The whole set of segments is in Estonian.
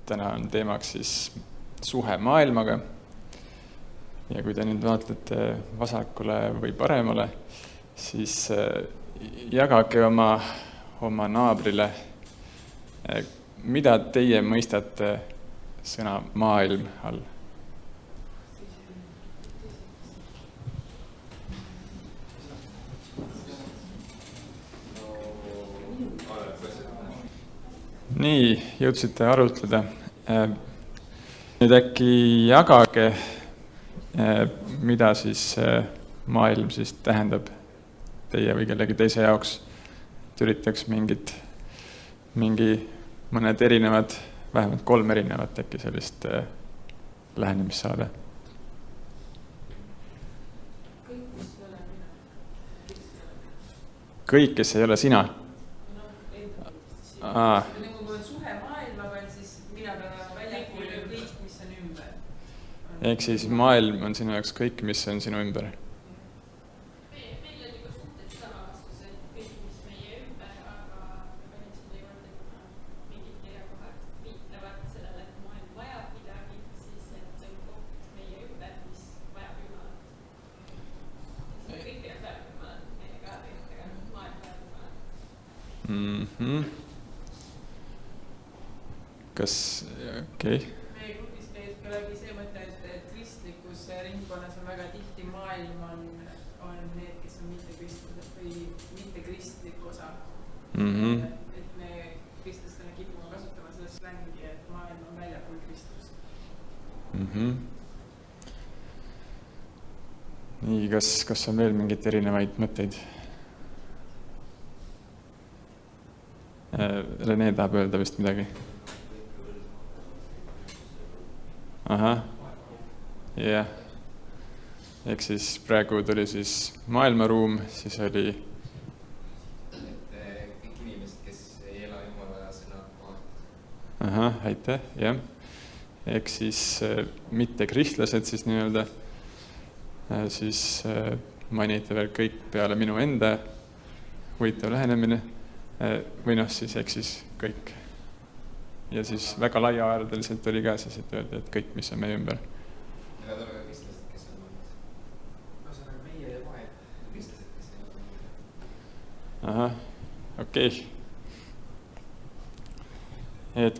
täna on teemaks siis suhe maailmaga. Ja kui te nüüd vaatate vasakule või paremale, siis jagage oma naabrile, mida teie mõistate sõna maailm all. Nii, jõudsite arutleda. Nüüd äkki jagage, mida siis maailm siis tähendab teie või kellegi teise jaoks. Üritaks mõned erinevad, vähemalt 3 erinevat äkki sellist lähenemist saada. Kõik, kes ei ole sina? Ehk siis maailm on sinu jaoks kõik, mis on sinu ümber. Meil on juba suhteliselt sama vastus, et kõik, mis meie ümber, aga inimesed ei ole mingid kirjakohad viitavad sellele, et maailm vajab midagi, siis et see on koht meie ümber, mis vajab Jumalat. Kõik ei vajab Jumalat, meie ka tegelikult, aga maailm vajab Jumalat. Kas, okei. Meie grupis käis ka läbi see mõte, et kristlikus ringkonnas on väga tihti maailm on need, kes on mittekristlased või mittekristlik osa. Et me kristlastena kipume kasutama seda slängi, et maailm on väljapool Kristust. Nii, kas on veel mingit erinevaid mõtteid? Rene tahab öelda vist midagi. Ahah, jah. Ehk siis praegu tuli siis maailmaruum, siis oli... Kõik inimesed, kes ei ela Jumala sõna kohta. Ahah, aitäh, jah. Ehk siis mittekristlased siis nii-öelda, siis mainite veel kõik peale minu enda huvitav lähenemine, või siis ehk siis kõik. Ja siis väga laiaardeliselt oli ka siis, et öelda, et kõik, mis on meie ümber. Need on ka kristlased, kes on mõnes. Ühesõnaga meie ja vahe kristlased, kes ei ole mõnes. Ahah, okei. Et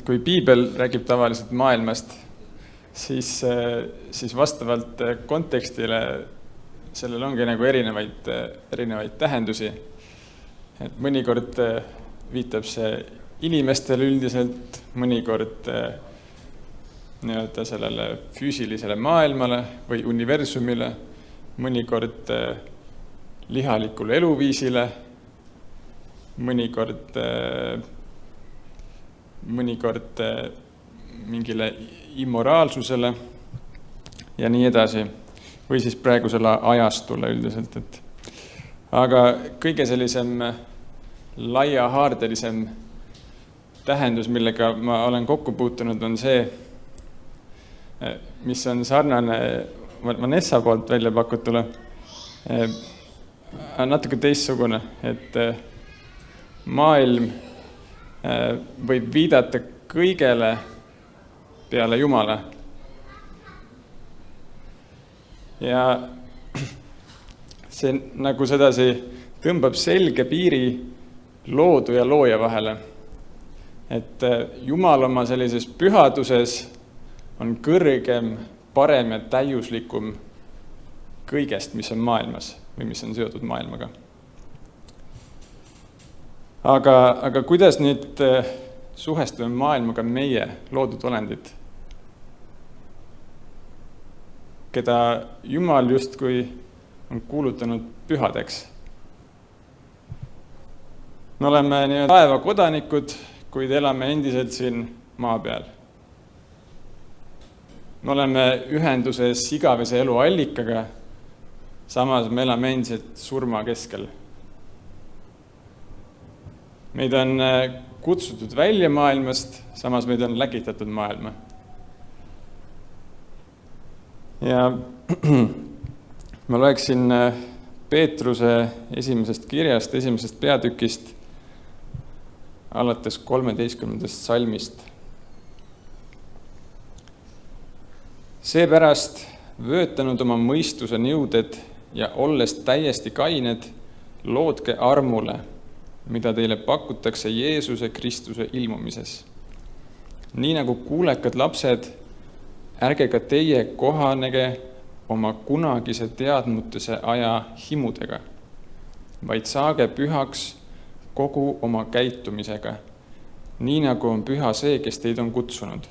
kui Piibel räägib tavaliselt maailmast, siis vastavalt kontekstile sellel ongi nagu erinevaid tähendusi. Et mõnikord viitab see inimestele üldiselt, mõnikord sellele füüsilisele maailmale või universumile, mõnikord lihalikule eluviisile, mõnikord mingile immoraalsusele ja nii edasi. Või siis praegusele ajastule üldiselt. Aga kõige sellisem laiahaardelisem tähendus, millega ma olen kokku puutunud, on see, mis on sarnane Vanessa poolt välja pakutule, natuke teistsugune, et maailm võib viidata kõigele peale Jumala. Ja see nagu sedasi tõmbab selge piiri loodu ja looja vahele. Et Jumal oma sellises pühaduses on kõrgem, parem ja täiuslikum kõigest, mis on maailmas või mis on seotud maailmaga. Aga kuidas nüüd suhestume maailmaga meie loodud olendid, keda Jumal justkui on kuulutanud pühadeks? Me oleme taeva kodanikud, kuid elame endiselt siin maa peal. Me oleme ühenduses igavese elu allikaga, samas me elame endiselt surma keskel. Meid on kutsutud välja maailmast, samas meid on läkitatud maailma. Ja ma loeksin Peetruse esimesest kirjast, esimesest peatükist alates 13. salmist. Seepärast vöötanud oma mõistuse nõuded ja olles täiesti kained, loodke armule, mida teile pakutakse Jeesuse Kristuse ilmumises. Nii nagu kuulekad lapsed, ärge ka teie kohanege oma kunagise teadmutuse aja himudega, vaid saage pühaks kogu oma käitumisega, nii nagu on püha see, kes teid on kutsunud.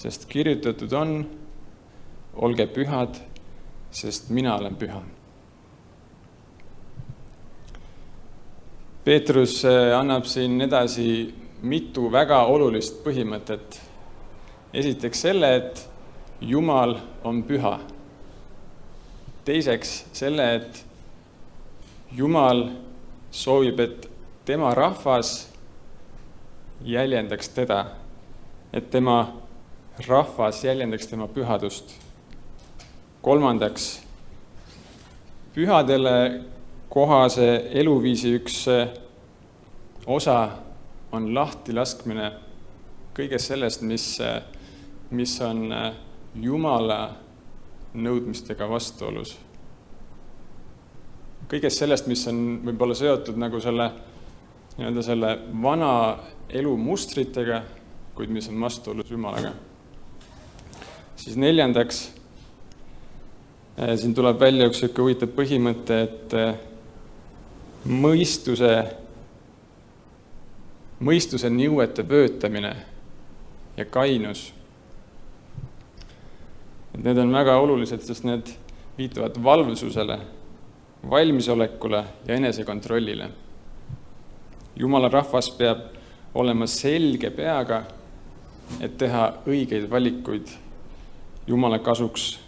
Sest kirjutatud on, olge pühad, sest mina olen püha. Peetrus annab siin edasi mitu väga olulist põhimõtet. Esiteks selle, et Jumal on püha. Teiseks selle, et Jumal soovib, et tema rahvas jäljendaks teda, et tema rahvas jäljendaks tema pühadust. Kolmandaks, pühadele kohase eluviisi üks osa on lahti laskmine kõigest sellest, mis on Jumala nõudmistega vastuolus. Kõigest sellest, mis on võib-olla seotud nagu selle vana elu mustritega, kuid mis on vastuolus Jumalaga. Siis neljandaks, siin tuleb välja üks huvitav põhimõte, et mõistuse nõuete vöötamine ja kainus. Need on väga olulised, sest need viitavad valvsusele, valmisolekule ja enesekontrollile. Jumala rahvas peab olema selge peaga, et teha õigeid valikuid Jumala kasuks.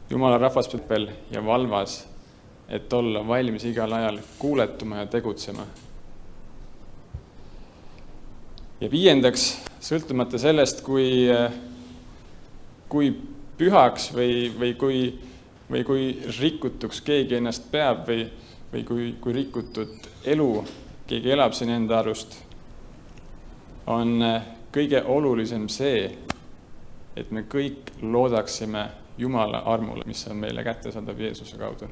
Jumala rahvas peab veel ja valvas, et olla valmis igal ajal kuuletuma ja tegutsema. Ja viiendaks, sõltumata sellest, kui pühaks või kui rikutuks keegi ennast peab või kui rikutud elu keegi elab siin enda arust, on kõige olulisem see, et me kõik loodaksime Jumala armule, mis on meile kättesaadav Jeesuse kaudu.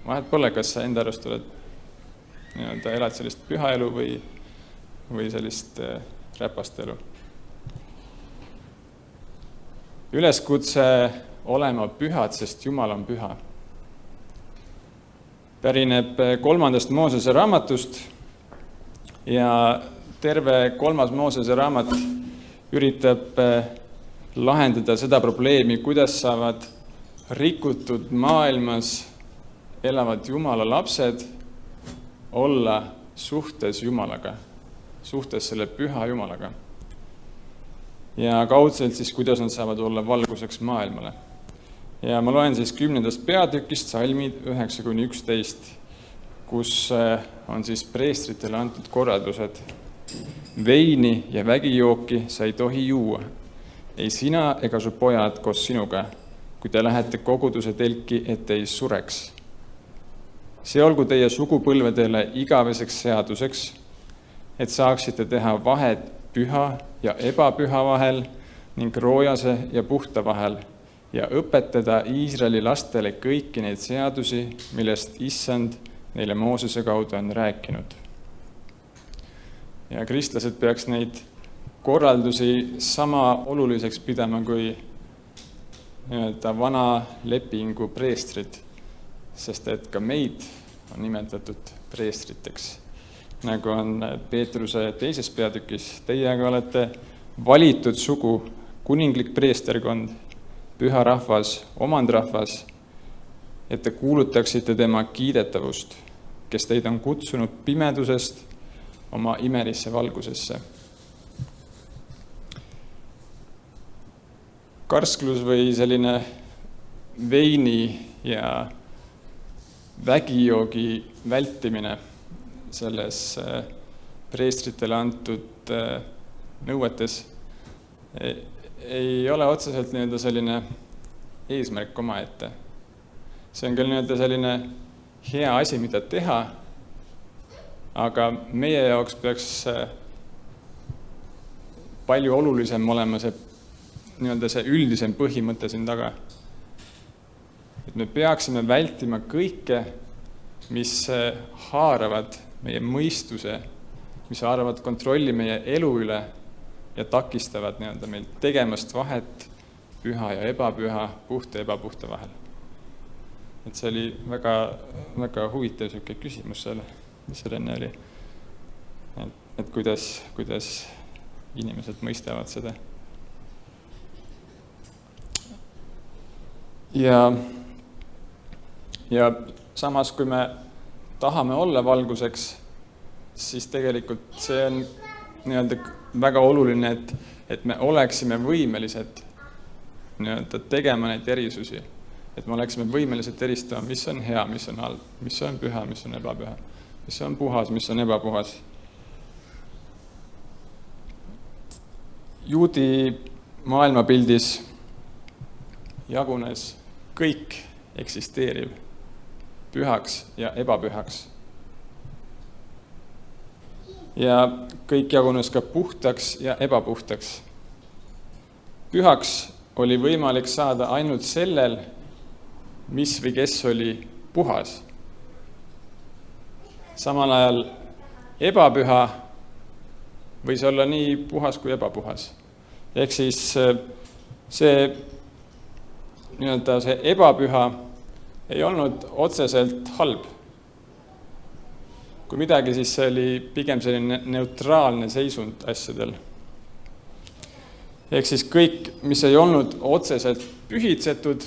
Vahet pole, kas sa enda arust elad sellist püha elu või sellist räpast elu. Üleskutse olema pühad, sest Jumal on püha. Pärineb 3. Moosese raamatust ja terve 3. Moosese raamat üritab lahendada seda probleemi, kuidas saavad rikutud maailmas elavad Jumala lapsed olla suhtes Jumalaga, suhtes selle püha Jumalaga. Ja kaudselt siis, kuidas nad saavad olla valguseks maailmale. Ja ma loen siis 10. peatükist salmid 9-11, kus on siis preestritele antud korraldused. Veini ja vägijooki sa ei tohi juua, ei sina ega su pojad koos sinuga, kui te lähete koguduse telki, et ei sureks. See olgu teie sugupõlvedele igaveseks seaduseks, et saaksite teha vahet püha ja ebapüha vahel ning roojase ja puhta vahel ja õpetada Iisraeli lastele kõiki neid seadusi, millest Issand neile Moosese kaudu on rääkinud. Ja kristlased peaks neid korraldusi sama oluliseks pidama kui vana lepingu preestrid, sest et ka meid on nimetatud preestriteks. Nagu on Peetruse 2. peatükis, teie aga olete valitud sugu, kuninglik preesterkond, püha rahvas, omandrahvas, et te kuulutaksite tema kiidetavust, kes teid on kutsunud pimedusest oma imelisse valgusesse. Karsklus või selline veini ja vägijoogi vältimine selles preestritele antud nõuetes ei ole otseselt selline eesmärk omaette. See on küll selline hea asi, mida teha, aga meie jaoks peaks palju olulisem olema see nii-öelda see üldisem põhimõte siin taga. Et me peaksime vältima kõike, mis haaravad meie mõistuse, mis haaravad kontrolli meie elu üle ja takistavad nii-öelda meil tegemast vahet püha ja ebapüha, puhta ja ebapuhta vahel. Et see oli väga, väga huvitav selline küsimus selle, mis seal enne oli. Et kuidas inimesed mõistavad seda. Ja samas, kui me tahame olla valguseks, siis tegelikult see on nii-öelda väga oluline, et me oleksime võimelised nii-öelda tegema neid erisusi. Et me oleksime võimelised eristama, mis on hea, mis on halb, mis on püha, mis on ebapüha, mis on puhas, mis on ebapuhas. Juudi maailmapildis jagunes kõik eksisteeriv pühaks ja ebapühaks. Ja kõik jagunes ka puhtaks ja ebapuhtaks. Pühaks oli võimalik saada ainult sellel, mis või kes oli puhas. Samal ajal ebapüha võis olla nii puhas kui ebapuhas. Ehk siis see ebapüha ei olnud otseselt halb. Kui midagi, siis see oli pigem selline neutraalne seisund asjadel. Ehk siis kõik, mis ei olnud otseselt pühitsetud,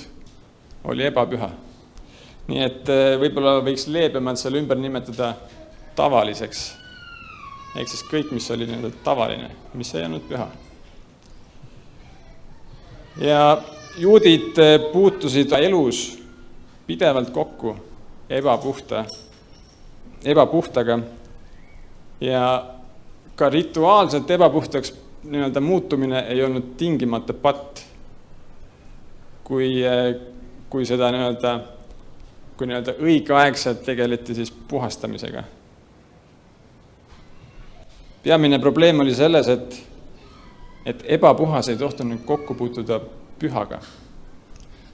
oli ebapüha. Nii et võib-olla võiks leebemalt selle ümber nimetada tavaliseks. Ehk siis kõik, mis oli tavaline, mis ei olnud püha. Ja juudid puutusid elus pidevalt kokku ebapuhtaga ja ka rituaalselt ebapuhtaks muutumine ei olnud tingimata patt, kui seda õigeaegselt tegeleti siis puhastamisega. Peamine probleem oli selles, et ebapuhas ei tohtinud kokku puutuda pühaga.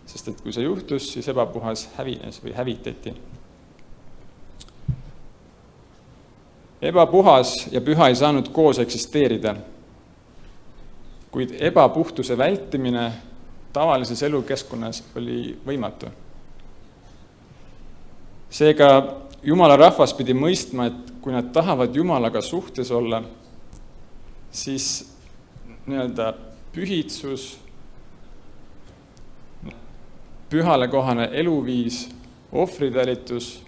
Sest et kui see juhtus, siis ebapuhas hävines või hävitati. Ebapuhas ja püha ei saanud koos eksisteerida, kuid ebapuhtuse vältimine tavalises elukeskkonnas oli võimatu. Seega Jumala rahvas pidi mõistma, et kui nad tahavad Jumalaga suhtes olla, siis pühitsus, pühale kohane eluviis, ohvritalitused,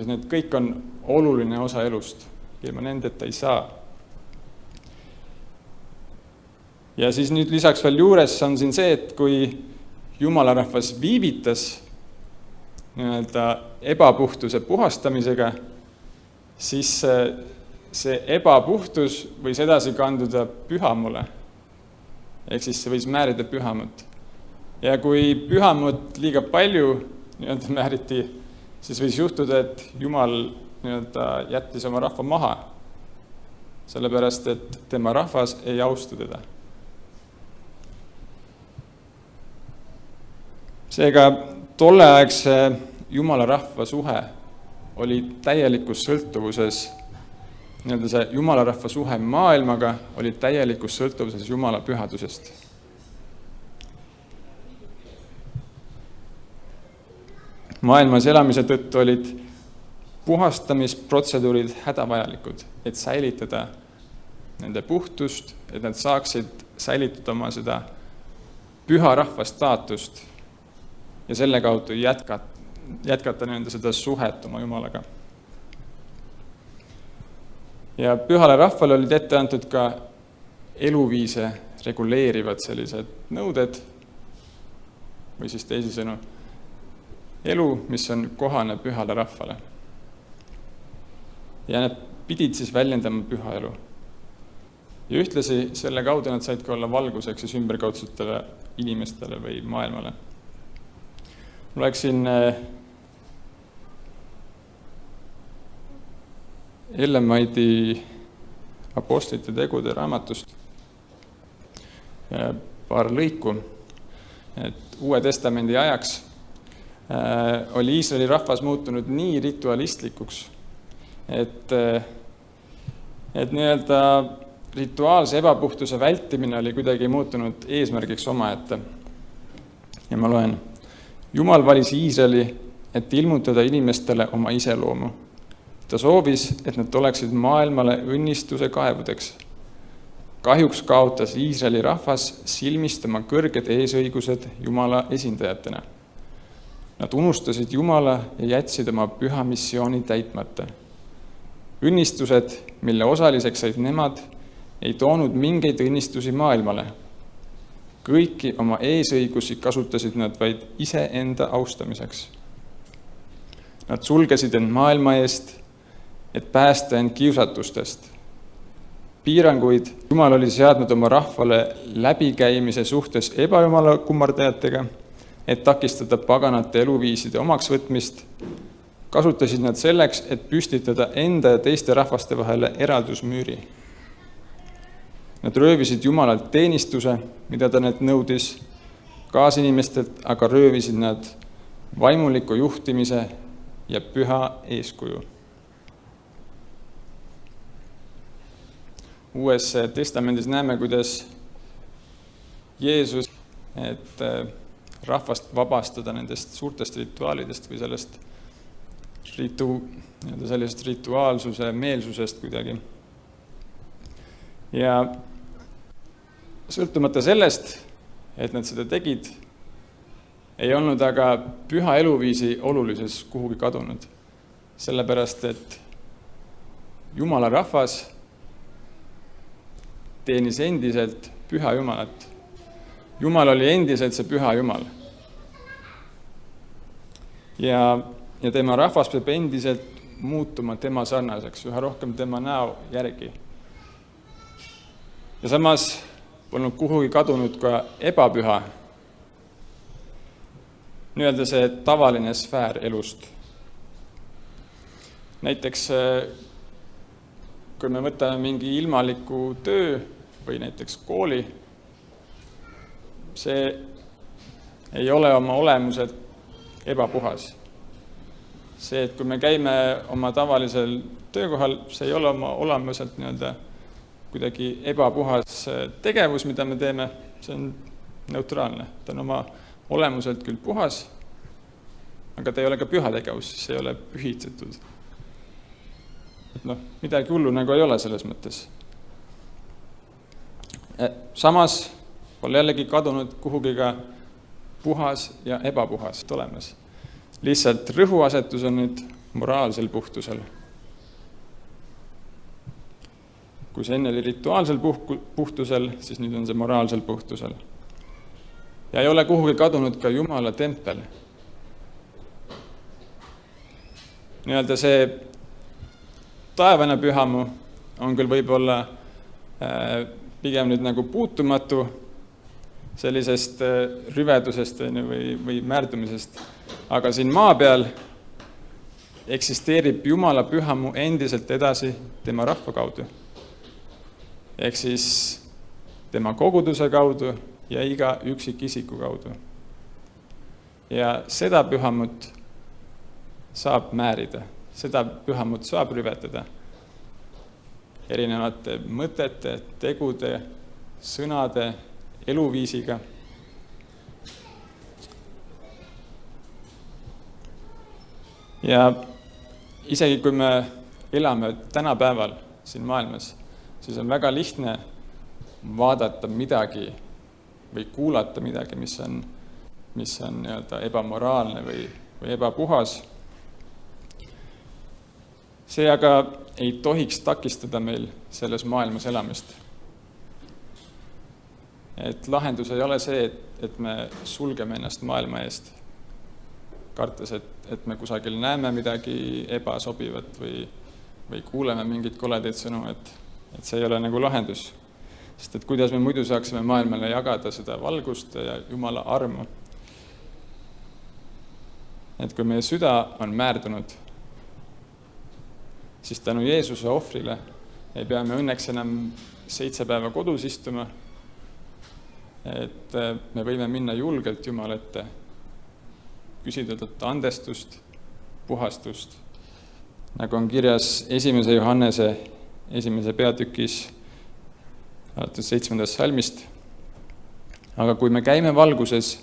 need kõik on oluline osa elust. Ilma nendeta ei saa. Ja siis nüüd lisaks veel juures on siin see, et kui Jumala rahvas viivitas ebapuhtuse puhastamisega, siis see ebapuhtus võis edasi kanduda pühamule. Ehk siis see võis määrida pühamut. Ja kui pühamut liiga palju määriti, siis võis juhtuda, et Jumal jättis oma rahva maha, sellepärast, et tema rahvas ei austa teda. Seega tolleaegse Jumala rahva suhe oli täielikus sõltuvuses, see Jumala rahva suhe maailmaga oli täielikus sõltuvuses Jumala pühadusest. Maailmas elamise tõttu olid puhastamisprotseduurid hädavajalikud, et säilitada nende puhtust, et nad saaksid säilitada oma seda püha rahva staatust ja selle kaudu jätkata seda suhet oma Jumalaga. Ja pühale rahvale olid ette antud ka eluviise reguleerivad sellised nõuded või siis teisisõnu elu, mis on kohane pühale rahvale. Ja nad pidid siis väljendama püha elu. Ja ühtlasi selle kaudu nad said ka olla valguseks siis ümberkaudsetele inimestele või maailmale. Ma läksin Ellen White'i Apostlite tegude raamatust paar lõiku, et Uue Testamendi ajaks oli Iisraeli rahvas muutunud nii ritualistlikuks, et nii-öelda rituaalse ebapuhtuse vältimine oli kuidagi muutunud eesmärgiks omaette. Ja ma loen, Jumal valis Iisraeli, et ilmutada inimestele oma iseloomu. Ta soovis, et nad oleksid maailmale õnnistuse kaevudeks. Kahjuks kaotas Iisraeli rahvas silmist oma kõrged eesõigused Jumala esindajatena. Nad unustasid Jumala ja jätsid oma püha missiooni täitmata. Õnnistused, mille osaliseks said nemad, ei toonud mingeid õnnistusi maailmale. Kõiki oma eesõigusi kasutasid nad vaid iseenda austamiseks. Nad sulgesid end maailma eest, et päästa end kiusatustest. Piiranguid Jumal oli seadnud oma rahvale läbikäimise suhtes ebajumala kummardajatega, et takistada paganate eluviiside omaks võtmist, kasutasid nad selleks, et püstitada enda ja teiste rahvaste vahele eraldusmüüri. Nad röövisid Jumalalt teenistuse, mida ta need nõudis, kaasinimestelt aga röövisid nad vaimuliku juhtimise ja püha eeskuju. Uues testamendis näeme, kuidas Jeesus, et rahvast vabastada nendest suurtest rituaalidest või sellisest rituaalsuse meelsusest kuidagi. Ja sõltumata sellest, et nad seda tegid, ei olnud aga püha eluviisi olulises kuhugi kadunud. Sellepärast, et Jumala rahvas teenis endiselt püha Jumalat. Jumal oli endiselt see püha Jumal. Ja tema rahvas peab endiselt muutuma tema sarnaseks, üha rohkem tema näo järgi. Ja samas polnud kuhugi kadunud ka ebapüha, nii-öelda see tavaline sfäär elust. Näiteks, kui me võtame mingi ilmaliku töö või näiteks kooli, see ei ole oma olemuselt ebapuhas. See, et kui me käime oma tavalisel töökohal, see ei ole oma olemuselt nii-öelda kuidagi ebapuhas tegevus, mida me teeme, see on neutraalne. Ta on oma olemuselt küll puhas, aga ta ei ole ka püha tegevus, see ei ole pühitsetud. Et midagi hullu nagu ei ole selles mõttes. Samas pole jällegi kadunud kuhugi ka puhas ja ebapuhas olemas. Lihtsalt rõhuasetus on nüüd moraalsel puhtusel. Kui see enne oli rituaalsel puhtusel, siis nüüd on see moraalsel puhtusel. Ja ei ole kuhugi kadunud ka Jumala tempel. Nii-öelda see taevane pühamu on küll võib-olla pigem nüüd nagu puutumatu sellisest rüvedusest või määrdumisest, aga siin maa peal eksisteerib Jumala pühamu endiselt edasi tema rahva kaudu. Ehk siis tema koguduse kaudu ja iga üksikisiku kaudu. Ja seda pühamut saab määrida, seda pühamut saab rüvetada erinevate mõtete, tegude, sõnade, eluviisiga. Ja isegi kui me elame tänapäeval siin maailmas, siis on väga lihtne vaadata midagi või kuulata midagi, mis on nii-öelda ebamoraalne või ebapuhas. See aga ei tohiks takistada meil selles maailmas elamist. Et lahendus ei ole see, et me sulgeme ennast maailma eest, kartes, et me kusagil näeme midagi ebasobivat või kuuleme mingit koledaid sõnu, et see ei ole nagu lahendus. Sest et kuidas me muidu saaksime maailmale jagada seda valgust ja Jumala armu. Et kui meie süda on määrdunud, siis tänu Jeesuse ohvrile ei pea me õnneks enam 7 päeva kodus istuma, et me võime minna julgelt Jumala ette, küsida talt andestust, puhastust, nagu on kirjas 1. Johannese 1. peatükis alates 7. salmist. Aga kui me käime valguses,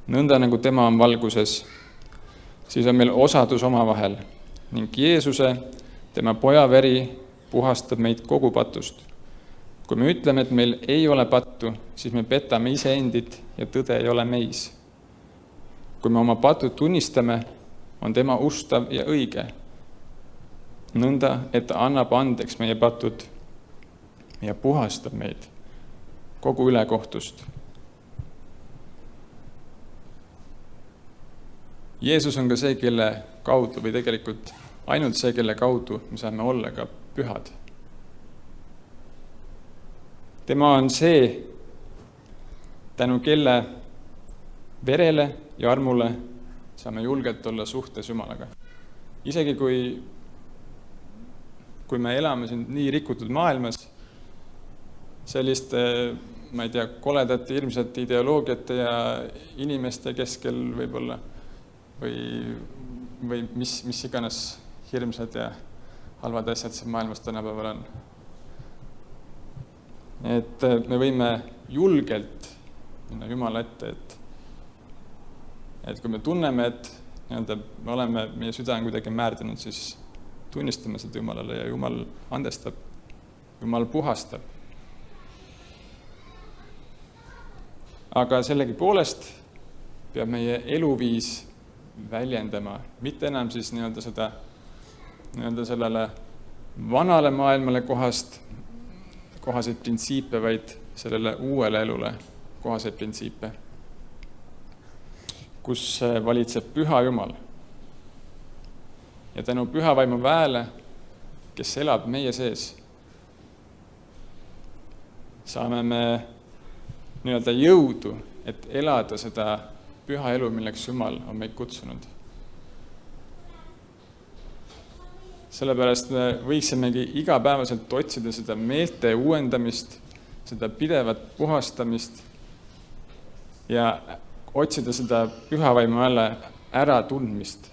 nõnda nagu tema on valguses, siis on meil osadus omavahel ning Jeesuse, tema poja veri, puhastab meid kogu patust. Kui me ütleme, et meil ei ole pattu, siis me petame iseendid ja tõde ei ole meis. Kui me oma patud tunnistame, on tema ustav ja õige, nõnda, et ta annab andeks meie patud ja puhastab meid kogu ülekohtust. Jeesus on ka see, kelle kaudu või tegelikult ainult see, kelle kaudu me saame olla ka pühad. Tema on see, tänu kelle verele ja armule saame julgelt olla suhtes Jumalaga. Isegi kui me elame siin nii rikutud maailmas, selliste, ma ei tea, koledate, hirmsate ideoloogiate ja inimeste keskel võib-olla, või mis iganes hirmsad ja halvad asjad siin maailmas tänapäeval on. Et me võime julgelt minna Jumala ette, et kui me tunneme, et meie süda on kuidagi määrdunud, siis tunnistame seda Jumalale ja Jumal andestab, Jumal puhastab. Aga sellegipoolest peab meie eluviis väljendama, mitte enam siis sellele vanale maailmale kohaseid printsiipe, vaid sellele uuele elule kohaseid printsiipe, kus valitseb püha Jumal. Ja tänu püha vaimu väele, kes elab meie sees, saame me jõudu, et elada seda püha elu, milleks Jumal on meid kutsunud. Sellepärast me võiksimegi igapäevaselt otsida seda meelte uuendamist, seda pidevat puhastamist ja otsida seda püha vaimu äratundmist,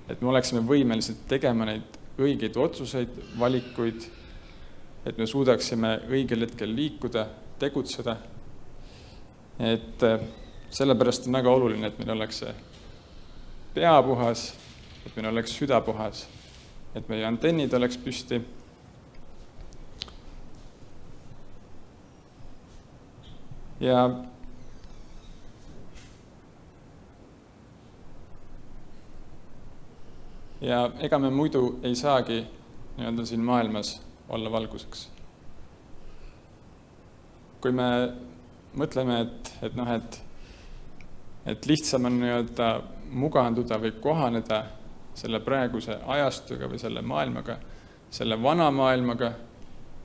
et me oleksime võimelised tegema neid õigeid otsuseid, valikuid, et me suudaksime õigel hetkel liikuda, tegutseda. Et sellepärast on väga oluline, et meil oleks see pea puhas, et meil oleks süda puhas, et meie antennid oleks püsti. Ja ega me muidu ei saagi siin maailmas olla valguseks. Kui me mõtleme, et lihtsam on muganduda või kohaneda selle praeguse ajastuga või selle maailmaga, selle vana maailmaga,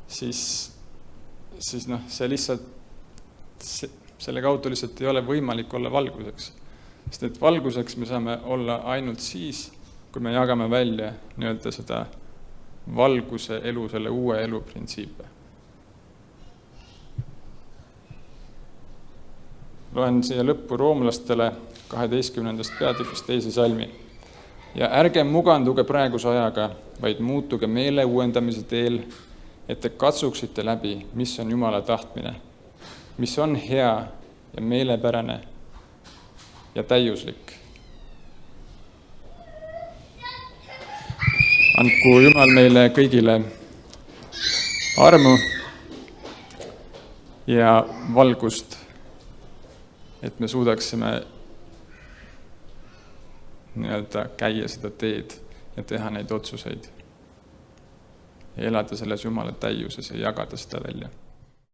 siis see lihtsalt, selle kaudu lihtsalt ei ole võimalik olla valguseks. Sest et valguseks me saame olla ainult siis, kui me jagame välja seda valguse elu, selle uue elu printsiipe. Loen siia lõppu roomlastele 12. peatükist 2. salmi. Ja ärge muganduge praeguse ajaga, vaid muutuge meele uuendamise teel, et te katsuksite läbi, mis on Jumala tahtmine, mis on hea ja meelepärane ja täiuslik. Andku Jumal meile kõigile armu ja valgust, et me suudaksime käia seda teed ja teha neid otsuseid ja elada selles Jumala täiuses ja jagada seda välja.